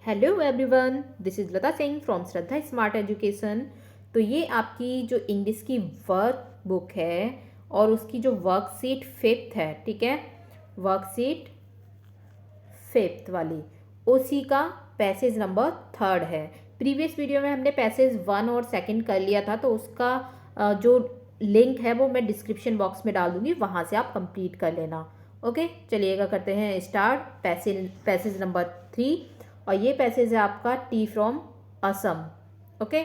Hello everyone, this is Lata Singh from Shraddha smart education. तो ये आपकी जो इंग्लिश की वर्क बुक है और उसकी जो वर्कशीट फिफ्थ है, ठीक है, वर्कशीट फिफ्थ वाली, उसी का पैसेज नंबर थर्ड है। प्रीवियस वीडियो में हमने पैसेज वन और सेकंड कर लिया था, तो उसका जो लिंक है वो मैं डिस्क्रिप्शन बॉक्स में डाल दूंगी, वहाँ से आप कंप्लीट कर लेना। ओके, चलिएगा करते हैं स्टार्ट। पैसेज नंबर थ्री, और ये पैसेज है आपका T from Assam. Okay,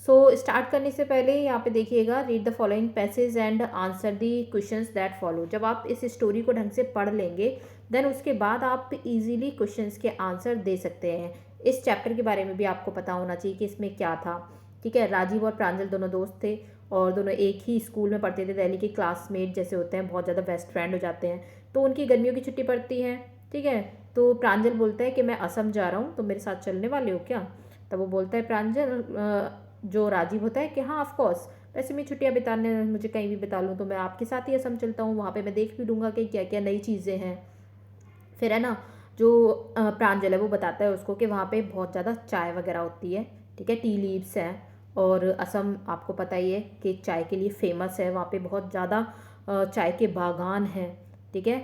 so start करने से पहले यहाँ पे देखिएगा, read the following passage and answer the questions that follow. जब आप इस स्टोरी को ढंग से पढ़ लेंगे देन उसके बाद आप इजीली क्वेश्चंस के आंसर दे सकते हैं। इस चैप्टर के बारे में भी आपको पता होना चाहिए कि इसमें क्या था। ठीक है, राजीव और प्रांजल दोनों दोस्त थे और दोनों एक ही स्कूल में पढ़ते थे। दिल्ली के क्लासमेट जैसे होते हैं, बहुत ज़्यादा बेस्ट फ्रेंड हो जाते हैं। तो उनकी गर्मियों की छुट्टी पड़ती है। ठीक है, तो प्रांजल बोलता है कि मैं असम जा रहा हूँ, तो मेरे साथ चलने वाले हो क्या? तब वो बोलता है प्रांजल, जो राजीव होता है कि हाँ ऑफ कोर्स, वैसे मैं छुट्टियाँ बिताने मुझे कहीं भी बिता लूँ तो मैं आपके साथ ही असम चलता हूँ, वहाँ पे मैं देख भी लूँगा कि क्या क्या नई चीज़ें हैं। फिर है ना, जो प्रांजल है वो बताता है उसको कि वहाँ पे बहुत ज़्यादा चाय वगैरह होती है। ठीक है, टी लीव्स हैं, और असम आपको पता ही है कि चाय के लिए फेमस है। वहाँ पे बहुत ज़्यादा चाय के बागान हैं। ठीक है,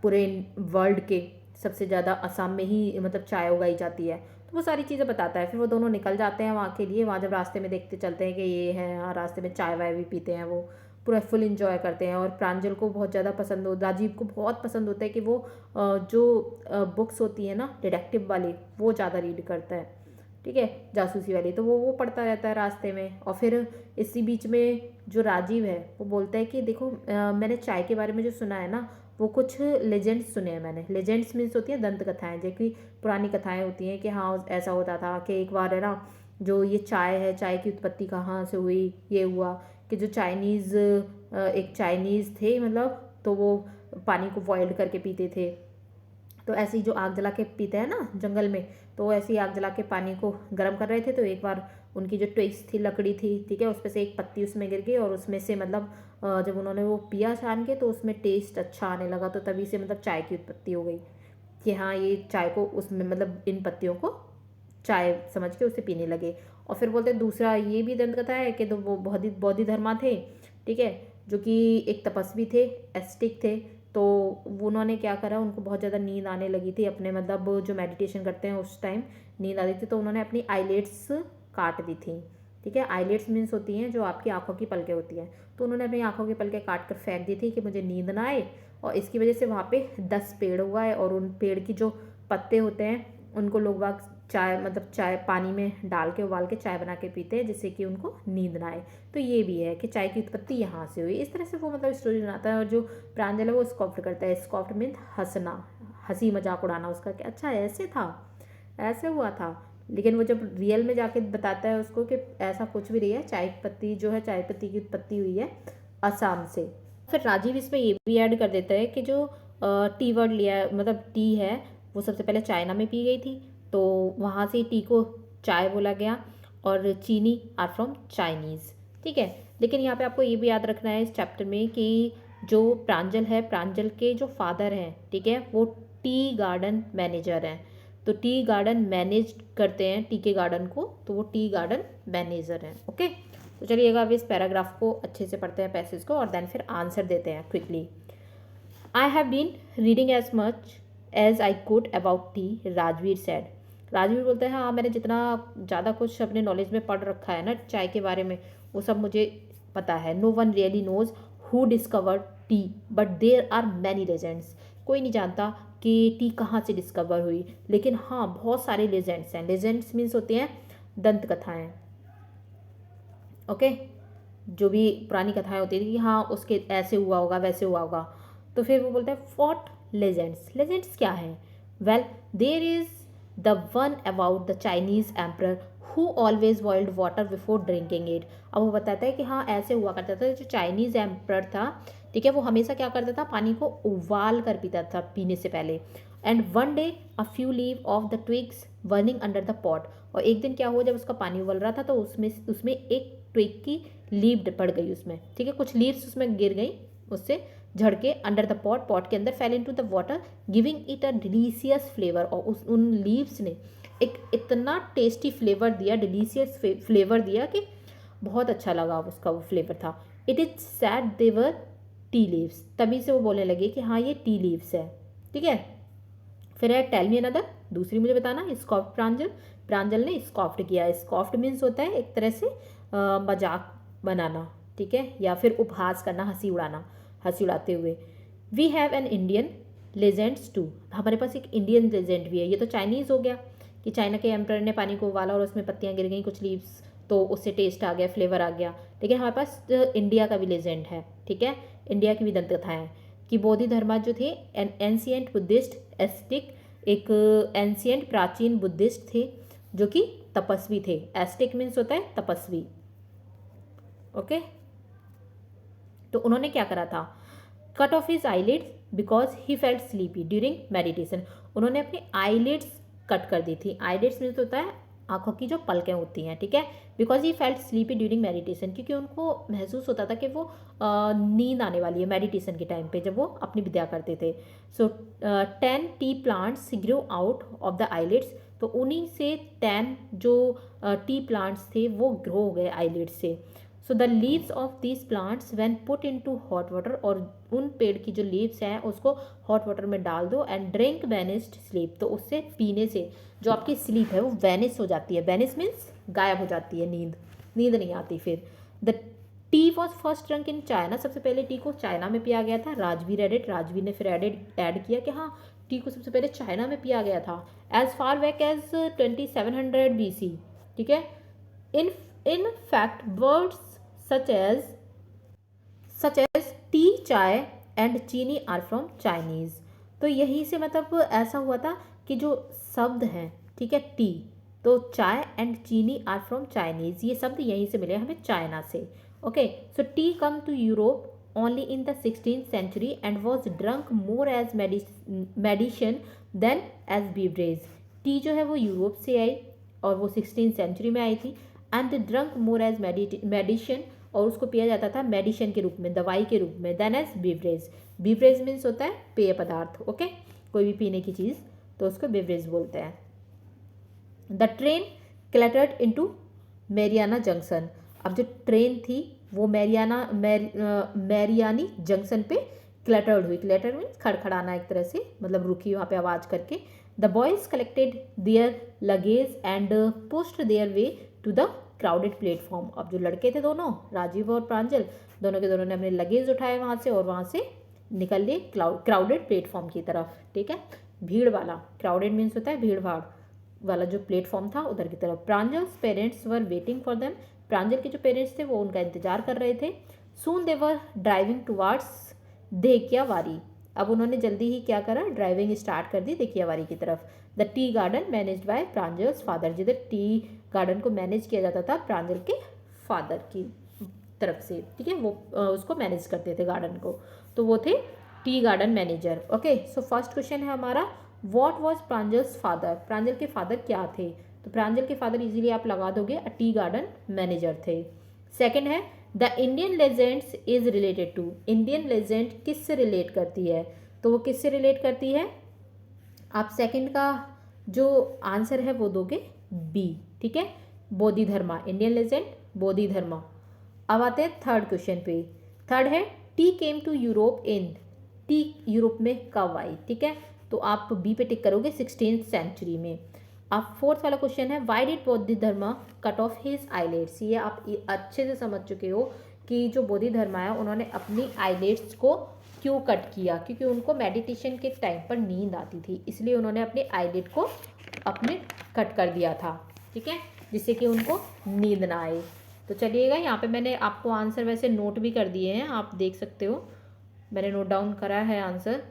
पूरे वर्ल्ड के सबसे ज़्यादा असम में ही मतलब चाय उगाई जाती है। तो वो सारी चीज़ें बताता है। फिर वो दोनों निकल जाते हैं वहाँ के लिए। वहाँ जब रास्ते में देखते चलते हैं कि ये है, हाँ रास्ते में चाय वाय भी पीते हैं, वो पूरा फुल इंजॉय करते हैं। और प्रांजल को बहुत ज़्यादा पसंद हो, राजीव को बहुत पसंद होता है कि वो जो बुक्स होती है ना डिटेक्टिव वाली, वो ज़्यादा रीड करता है। ठीक है, जासूसी वाली, तो वो पढ़ता रहता है रास्ते में। और फिर इसी बीच में जो राजीव है वो बोलता है कि देखो मैंने चाय के बारे में जो सुना है ना, वो कुछ लेजेंड्स सुने हैं मैंने। लेजेंड्स मीन्स होती है दंत कथाएं, जो कि पुरानी कथाएं होती हैं कि हाँ ऐसा होता था कि एक बार है ना, जो ये चाय है, चाय की उत्पत्ति कहाँ से हुई, ये हुआ कि जो चाइनीज़ एक चाइनीज़ थे मतलब, तो वो पानी को बॉइल्ड करके पीते थे। तो ऐसे ही जो आग जला के पीते हैं ना जंगल में, तो ऐसे ही आग जला के पानी को गर्म कर रहे थे। तो एक बार उनकी जो ट्विक्स थी, लकड़ी थी, ठीक है, उस पर से एक पत्ती उसमें गिर गई, और उसमें से मतलब जब उन्होंने वो पिया छान के तो उसमें टेस्ट अच्छा आने लगा। तो तभी से मतलब चाय की उत्पत्ति हो गई कि हाँ ये चाय को उसमें मतलब इन पत्तियों को चाय समझ के उसे पीने लगे। और फिर बोलते दूसरा ये भी दंत कथा है कि तो वो बौद्धि धर्मा थे। ठीक है, जो कि एक तपस्वी थे, एस्टिक थे। तो वो उन्होंने क्या करा, उनको बहुत ज़्यादा नींद आने लगी थी अपने मतलब जो मेडिटेशन करते हैं उस टाइम नींद आ रही थी। तो उन्होंने अपनी आईलेट्स काट दी थी। ठीक है, आईलेट्स मीन्स होती हैं जो आपकी आंखों की पलकें होती हैं। तो उन्होंने अपनी आंखों की पलकें काट कर फेंक दी थी कि मुझे नींद ना आए। और इसकी वजह से वहाँ पे 10 पेड़ हुआ है, और उन पेड़ की जो पत्ते होते हैं उनको लोग बाग चाय मतलब चाय पानी में डाल के उबाल के चाय बना के पीते हैं, जिससे कि उनको नींद ना आए। तो ये भी है कि चाय की उत्पत्ति यहाँ से हुई। इस तरह से वो मतलब स्टोरी बनाता है। और जो प्रांजल है वो स्कॉफ्ट करता है। स्कॉफ्ट मीन हंसना, हंसी मजाक उड़ाना उसका, कि अच्छा ऐसे था, ऐसे हुआ था। लेकिन वो जब रियल में जाके बताता है उसको कि ऐसा कुछ भी नहीं है, चाय पत्ती जो है, चाय पत्ती की उत्पत्ति हुई है असम से। फिर राजीव इसमें ये भी ऐड कर देता है कि जो टी वर्ड लिया मतलब टी है, वो सबसे पहले चाइना में पी गई थी, तो वहाँ से टी को चाय बोला गया। और चीनी आर फ्रॉम चाइनीज़। ठीक है, लेकिन यहाँ पे आपको ये भी याद रखना है इस चैप्टर में कि जो प्रांजल है, प्रांजल के जो फादर हैं, ठीक है, वो टी गार्डन मैनेजर हैं। तो टी गार्डन मैनेज करते हैं टी के गार्डन को, तो वो टी गार्डन मैनेजर हैं। ओके, तो चलिएगा अब इस पैराग्राफ को अच्छे से पढ़ते हैं पैसेज को, और देन फिर आंसर देते हैं quickly. I have been reading as much as I could about tea, Rajveer said. Rajveer बोलते हैं हाँ मैंने जितना ज़्यादा कुछ अपने नॉलेज में पढ़ रखा है ना चाय के बारे में, वो सब मुझे पता है। No one really knows who discovered tea but there are many legends. कोई नहीं जानता कि टी कहाँ से डिस्कवर हुई, लेकिन हाँ बहुत सारे लेजेंड्स हैं। लेजेंड्स मीन्स होती हैं दंत कथाएँ। ओके, जो भी पुरानी कथाएं होती थी कि हाँ उसके ऐसे हुआ होगा, वैसे हुआ होगा। तो फिर वो बोलते हैं व्हाट लेजेंड्स, लेजेंड्स क्या है? Well there is the one about the Chinese emperor who always boiled water before drinking it. अब वो बताता है कि हाँ ऐसे हुआ करता था, जो चाइनीज एम्परर था, ठीक है, वो हमेशा क्या करता था, पानी को उबाल कर पीता था पीने से पहले। And one day a few leave of the twigs burning under the pot. और एक दिन क्या हुआ, जब उसका पानी उबल रहा था तो उसमें उसमें एक ट्विग की लीव पड़ गई उसमें। ठीक है, कुछ लीव्स उसमें गिर गई उससे, झड़के अंडर द पॉट, पॉट के अंदर, fell into the water giving it a delicious flavour. और उन लीव्स ने एक इतना टेस्टी फ्लेवर दिया, डिलीशियस फ्लेवर दिया कि बहुत अच्छा लगा उसका वो फ्लेवर था। It is said they were tea leaves, तभी से वो बोलने लगे कि हाँ ये टी लीव्स है, ठीक है। फिर है टेल मी अनदर, दूसरी मुझे बताना। स्कॉफ्ड प्रांजल, प्रांजल ने स्कॉफ्ड किया। स्कॉफ्ड मीन्स होता है एक तरह से मजाक बनाना, ठीक है, या फिर उपहास करना, हंसी उड़ाना, हंसी उड़ाते हुए। We have an Indian legends too, हमारे पास एक इंडियन लेजेंड भी है। ये तो चाइनीज़ हो गया कि चाइना के एम्पर ने पानी को उबाला और उसमें पत्तियां गिर गई, कुछ लीव्स, तो उससे टेस्ट आ गया, फ्लेवर आ गया। लेकिन हमारे पास इंडिया का भी लेजेंड है, ठीक है, इंडिया की भी दंत कथाएं हैं कि बोधि धर्मा जो थे एंशियंट बुद्धिस्ट एस्टिक, एक एंशियंट प्राचीन बुद्धिस्ट थे जो कि तपस्वी थे। एस्टिक मीन्स होता है तपस्वी, ओके। तो उन्होंने क्या करा था, cut off his eyelids because he felt sleepy during meditation. उन्होंने अपनी आईलिड्स कट कर दी थी। आईलिड्स मीन्स होता है आंखों की जो पलकें होती हैं, ठीक है। Because he felt sleepy during meditation, क्योंकि उनको महसूस होता था कि वो नींद आने वाली है मेडिटेशन के टाइम पे जब वो अपनी विद्या करते थे। सो 10 T plants grow out of the eyelids, तो उन्हीं से 10 जो टी प्लांट्स थे वो ग्रो हो गए आईलिड्स से। So the leaves of these plants when put into hot water, और उन पेड़ की जो लीव्स हैं उसको हॉट वाटर में डाल दो, एंड ड्रिंक वैनिस्ड स्लीप, तो उससे पीने से जो आपकी स्लीप है वो वैनिश हो जाती है। वैनिश मीन्स गायब हो जाती है, नींद, नींद नहीं आती फिर। The T was first drunk in China, सबसे पहले टी को चाइना में पिया गया था। राजवीर एडेड, राजवीर ने फिर ऐड किया कि हाँ टी को सबसे पहले चाइना में पिया गया था as far back as 2700 BC, ठीक है। In fact words such as tea, chai and cheeni are from Chinese. तो यहीं से मतलब ऐसा हुआ था कि जो शब्द हैं, ठीक है, टी, तो चाय and cheeni are from Chinese, ये शब्द यहीं से मिले हमें चाइना से, okay. So tea come to Europe only in the 16th century and was drunk more as medicine than as beverage. Tea जो है वो यूरोप से आई और वो 16th century में आई थी, and drunk more as medicine, और उसको पिया जाता था मेडिसिन के रूप में, दवाई के रूप में, than as beverage. Beverage means होता है पेय पदार्थ, ओके, कोई भी पीने की चीज़, तो उसको बीवरेज बोलते हैं। The train clattered into Mariani junction, अब जो ट्रेन थी वो मैरियानी जंक्शन पे क्लैटर्ड हुई। क्लैटर मीन्स खड़खड़ाना एक तरह से, मतलब रुकी वहाँ पे आवाज़ करके। The boys collected their luggage and pushed their way to the crowded platform. अब जो लड़के थे दोनों, राजीव और प्रांजल, दोनों के दोनों ने अपने लगेज उठाए वहाँ से और वहाँ से निकल लिए क्राउडेड प्लेटफॉर्म की तरफ, ठीक है, भीड़ वाला। क्राउडेड मीन्स होता है भीड़ भाड़ वाला जो प्लेटफॉर्म था उधर की तरफ। Pranjal's parents were waiting for them, Pranjal के जो पेरेंट्स थे वो उनका इंतजार कर रहे थे। सून दे वर ड्राइविंग टुवार्ड्स देकियावारी, अब उन्होंने जल्दी ही क्या करा, ड्राइविंग स्टार्ट कर दी देकियावारी की तरफ। The tea garden managed by Pranjal's father, जिधर टी गार्डन को मैनेज किया जाता था प्रांजल के फादर की तरफ से, ठीक है, वो उसको मैनेज करते थे गार्डन को, तो वो थे T garden manager, okay. So first question है हमारा, व्हाट वाज प्रांजल्स फादर, प्रांजल के फादर क्या थे, तो प्रांजल के फादर इजीली आप लगा दोगे, टी गार्डन मैनेजर थे। सेकंड है the Indian legends is related to, Indian legend किससे रिलेट करती है, तो वो किससे रिलेट करती है, आप सेकंड का जो आंसर है वो दोगे बी, ठीक है, बोधि धर्मा, इंडियन लेजेंड बोधि धर्मा। अब आते हैं थर्ड क्वेश्चन पे। थर्ड है tea came to Europe in, tea Europe में कब आई, ठीक है, तो आप बी पे टिक करोगे 16th century में। अब फोर्थ वाला क्वेश्चन है why did Bodhi Dharma cut off his eyelids, ये आप अच्छे से समझ चुके हो कि जो बोधि धर्मा है उन्होंने अपनी आईलेट्स को क्यों कट किया, क्योंकि उनको मेडिटेशन के टाइम पर नींद आती थी, इसलिए उन्होंने अपने आईलिड को अपने कट कर दिया था, ठीक है, जिससे कि उनको नींद ना आए। तो चलिएगा, यहाँ पे मैंने आपको आंसर वैसे नोट भी कर दिए हैं, आप देख सकते हो, मैंने नोट डाउन करा है answer.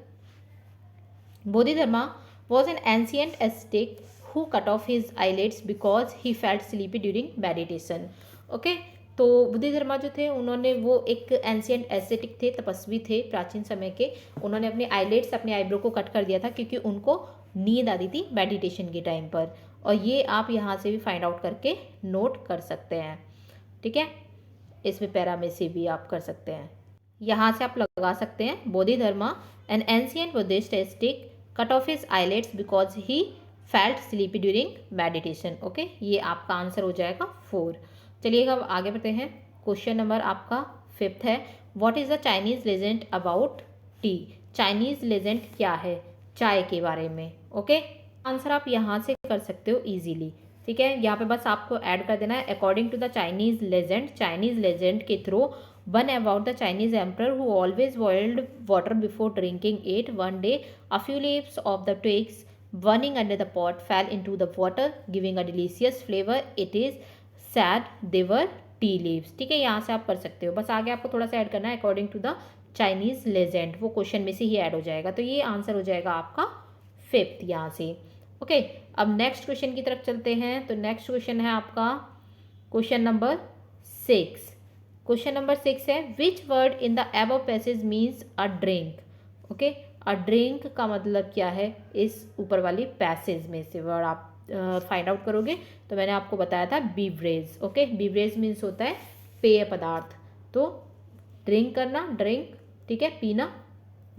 Bodhidharma was an ancient ascetic who cut off his eyelids because he felt sleepy during meditation, okay. तो बोधिधर्मा जो थे उन्होंने, वो एक एंशियंट एस्टेटिक थे, तपस्वी थे प्राचीन समय के, उन्होंने अपने आईलिड्स, अपने आईब्रो को कट कर दिया था क्योंकि उनको नींद आती थी मेडिटेशन के टाइम पर, और ये आप यहाँ से भी फाइंड आउट करके नोट कर सकते हैं, ठीक है, इसमें पैरा में से भी आप कर सकते हैं। यहाँ से आप लगा सकते हैं Bodhidharma an ancient Buddhist ascetic cut off his eyelids because he felt sleepy during meditation. Okay, ये आपका आंसर हो जाएगा 4। चलिए अब आगे बढ़ते हैं। क्वेश्चन नंबर आपका 5th है, what is the Chinese legend about T. Chinese legend क्या है चाय के बारे में। ओके, आंसर आप यहाँ से कर सकते हो इजीली। ठीक है, यहाँ पे बस आपको ऐड कर देना है, according to the Chinese legend के through one about the Chinese emperor who always boiled water before drinking it. One day a few leaves of the twigs burning under the pot fell into the water giving a delicious flavor. It is said they were tea leaves। ठीक है, यहाँ से आप कर सकते हो, बस आगे आपको थोड़ा सा ऐड करना है according to the Chinese legend, वो क्वेश्चन में से ही ऐड हो जाएगा। तो ये आंसर हो जाएगा आपका 5th यहाँ से। ओके, अब नेक्स्ट क्वेश्चन की तरफ चलते हैं। तो नेक्स्ट क्वेश्चन है आपका क्वेश्चन नंबर 6। क्वेश्चन नंबर 6 है, which word in the above passage means a drink. Okay, a drink का मतलब क्या है इस ऊपर वाली पैसेज में से वर्ड आप फाइंड आउट करोगे। तो मैंने आपको बताया था बीवरेज। ओके, बीवरेज मीन्स होता है पेय पदार्थ, तो ड्रिंक करना ड्रिंक, ठीक है, पीना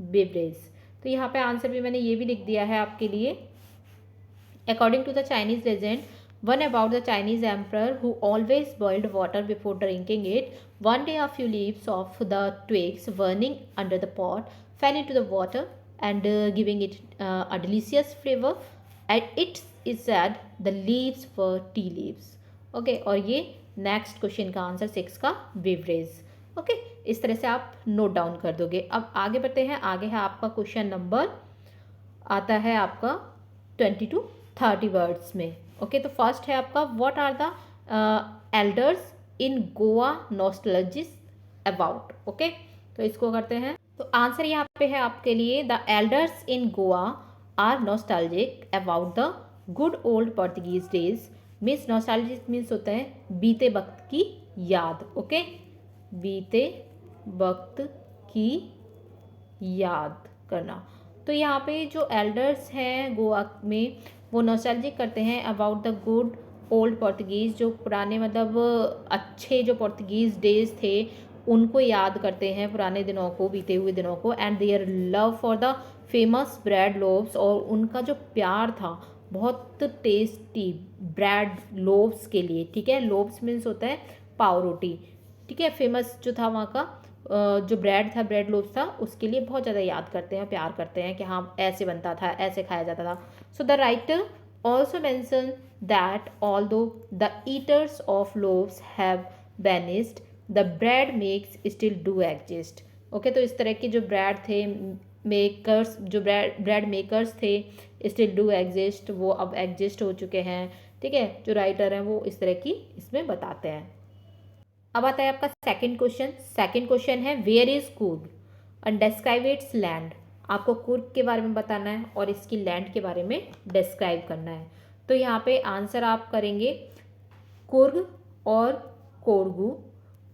बीवरेज। तो यहाँ पे आंसर भी मैंने ये भी लिख दिया है आपके लिए, according to the Chinese legend one about the Chinese emperor who always boiled water before drinking it. One day a few leaves of the twigs burning under the pot fell into the water and giving it a delicious flavor. And it is said the leaves were tea leaves. Okay, और ये next question का answer 6 का beverage. Okay, इस तरह से आप note down कर दोगे। अब आगे बढ़ते हैं। आगे है आपका क्वेश्चन नंबर आता है आपका 20 to 30 वर्ड्स में। ओके, तो फर्स्ट है आपका, what are the elders in Goa nostalgic about. Okay, तो इसको करते हैं। तो आंसर यहाँ पे है आपके लिए, the elders in Goa are nostalgic about the good old Portuguese days. Means nostalgic means होता है बीते वक्त की याद। ओके, बीते वक्त की याद करना। तो यहाँ पे जो एल्डर्स हैं गोवा में वो नॉस्टैल्जिक करते हैं about the good old Portuguese, जो पुराने मतलब अच्छे जो पोर्तुगीज़ डेज थे उनको याद करते हैं, पुराने दिनों को, बीते हुए दिनों को। And their love for the famous bread loaves, और उनका जो प्यार था बहुत टेस्टी ब्रेड लोव्स के लिए। ठीक है, लोव्स मीन्स होता है पाव रोटी। ठीक है, फेमस जो था वहाँ का जो ब्रेड था, ब्रेड लोव्स था, उसके लिए बहुत ज़्यादा याद करते हैं, प्यार करते हैं कि हाँ ऐसे बनता था, ऐसे खाया जाता था। So the writer also mentions that although the eaters of loaves have vanished, the bread makers still do exist. Okay, तो इस तरह के जो ब्रेड थे मेकर्स, जो ब्रेड मेकर्स थे स्टिल डू एग्जिस्ट, वो अब एग्जिस्ट हो चुके हैं। ठीक है, जो राइटर हैं वो इस तरह की इसमें बताते हैं। अब आता है आपका सेकंड क्वेश्चन। सेकंड क्वेश्चन है, where is Coorg and describe its land. आपको कुर्ग के बारे में बताना है और इसकी लैंड के बारे में डिस्क्राइब करना है। तो यहाँ पे आंसर आप करेंगे, कुर्ग और Kodagu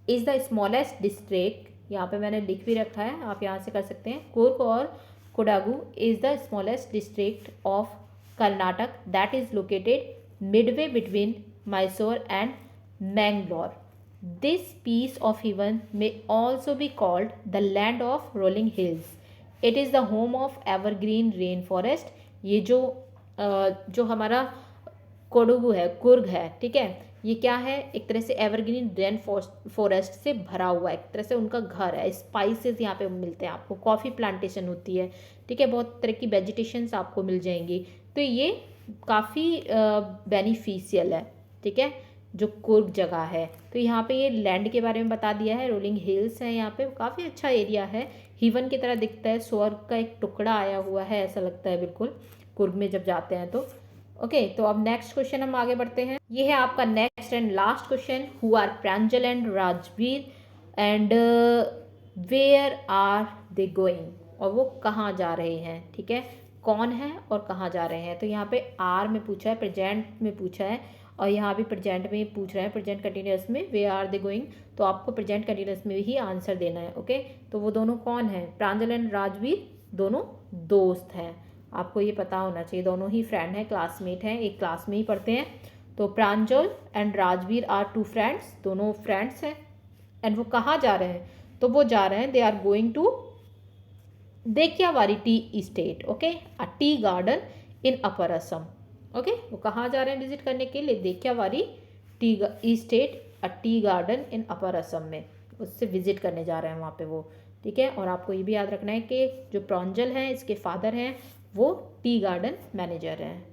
is the smallest district. यहाँ पे मैंने लिख भी रखा है, आप यहाँ से कर सकते हैं। कुर्ग और Kodagu is the smallest district of Karnataka that is located Midway between Mysore and Mangalore. This piece of heaven may also be called the land of rolling hills. It is the home of evergreen rainforest. ये जो हमारा कोडगू है, कुर्ग है, ठीक है, ये क्या है, एक तरह से एवरग्रीन रेन फॉरेस्ट से भरा हुआ है, एक तरह से उनका घर है। स्पाइसेस यहाँ पे मिलते हैं आपको, कॉफ़ी प्लांटेशन होती है, ठीक है, बहुत तरह की वेजिटेशंस आपको मिल जाएंगी। तो ये काफ़ी बेनिफिशियल है, ठीक है, जो कुर्ग जगह है। तो यहाँ पे ये लैंड के बारे में बता दिया है, रोलिंग हिल्स है, यहाँ पे काफ़ी अच्छा एरिया है, हीवन की तरह दिखता है, स्वर्ग का एक टुकड़ा आया हुआ है ऐसा लगता है बिल्कुल कुर्ग में जब जाते हैं तो। ओके, तो अब नेक्स्ट क्वेश्चन हम आगे बढ़ते हैं। ये है आपका next and last question, who are Pranjal and Rajveer and where are they going, और वो कहाँ जा रहे हैं। ठीक है, कौन है और कहाँ जा रहे हैं। तो यहाँ पे आर में पूछा है, प्रेजेंट में पूछा है, और यहाँ भी प्रेजेंट में पूछ रहे हैं, प्रेजेंट कंटिन्यूअस में वे आर दे गोइंग, तो आपको प्रेजेंट कंटिन्यूअस में ही आंसर देना है। ओके, तो वो दोनों कौन है, प्रांजल एंड राजवीर दोनों दोस्त हैं, आपको ये पता होना चाहिए, दोनों ही फ्रेंड हैं, क्लासमेट हैं, एक क्लास में ही पढ़ते हैं। तो Pranjal and Rajveer are two friends, दोनों फ्रेंड्स हैं। एंड वो कहाँ जा रहे हैं, तो वो जा रहे हैं, they are going to Dekiyabari tea estate, okay, a tea garden in upper Assam, okay. वो कहाँ जा रहे हैं विजिट करने के लिए? Dekiyabari tea estate a tea garden in upper Assam में, उससे विजिट करने जा रहे हैं वहाँ पे वो, ठीक है। और आपको ये भी याद रखना है कि जो प्रांजल हैं इसके फादर हैं वो टी गार्डन मैनेजर हैं।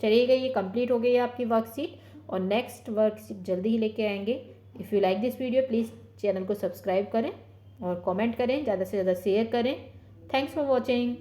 चलिएगा, ये कंप्लीट हो गई है आपकी वर्कशीट, और नेक्स्ट वर्कशीट जल्दी ही लेके आएंगे। If you like this video please channel को सब्सक्राइब करें और कमेंट करें, ज़्यादा से ज़्यादा शेयर करें। Thanks for watching.